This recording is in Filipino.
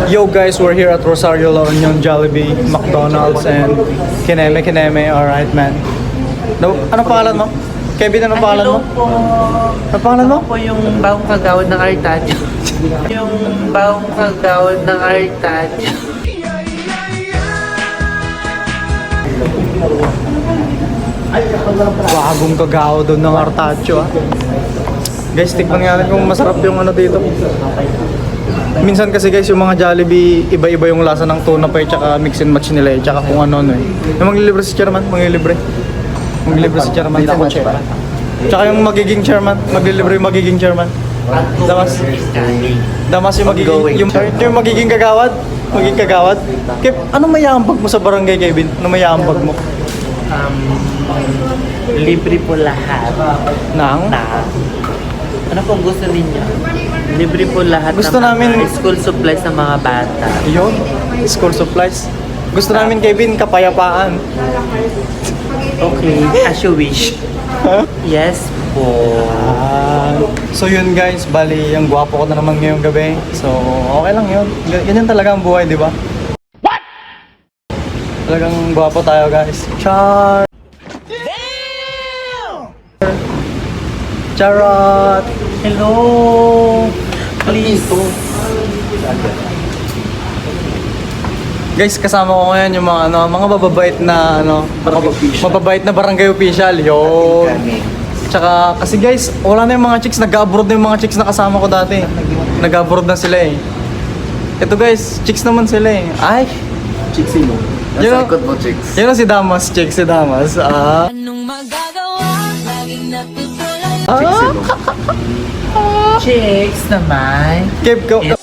Yo guys, we're here at Rosario La Union, Jollibee, McDonald's, and Kineme Kineme. Alright man. No, anong pangalan mo? Kevin, anong pangalan mo? Hello po. Anong pangalan mo? Ako po yung bagong kagawad ng Artacho. Yung bagong kagawad ng Artacho. Bagong kagao doon ng Artacho ah. Guys, tikman nga natin kung masarap yung ano dito. Minsan kasi guys, yung mga Jollibee, iba-iba yung lasa ng tuna pa tsaka mix and match nila tsaka kung ano eh. Yung maglilibre si chairman, maglilibre. Maglilibre si chairman, ako chairman. Tsaka yung magiging chairman, maglilibre yung magiging chairman. Damas. Damas yung magiging, yung magiging kagawad. Magiging kagawad. Kev, anong mayambag mo sa barangay, Kevin? Anong mayambag mo? Libre po lahat. Nang? Ano pong gusto ninyo? Libre po lahat Gusto ng namin- mga school supplies ng mga bata. Yun, school supplies. Gusto namin, Kevin, kapayapaan. Okay, as you wish. Yes po. So yun guys, bali, ang gwapo ko na naman ngayong gabi. So, okay lang yun. Ganyan talaga ang buhay, di ba? What? Talagang gwapo tayo guys. Char! Charot! Hello. Please. Guys, kasama ko ngayon yung mga mga mababait na mababait na barangay official. Yo. Tsaka kasi guys, wala na yung mga chicks, nag-abroad na yung mga chicks na kasama ko dati. Nag-abroad na sila eh. Ito guys, chicks naman sila eh. Ay, Chicks mo. Yun Nasa ang- ikot mo, chicks. yun ang si Damas, chicks si Damas. Anong magagawa? Laging natutulala. Chicks mo. Chicks naman. Kev,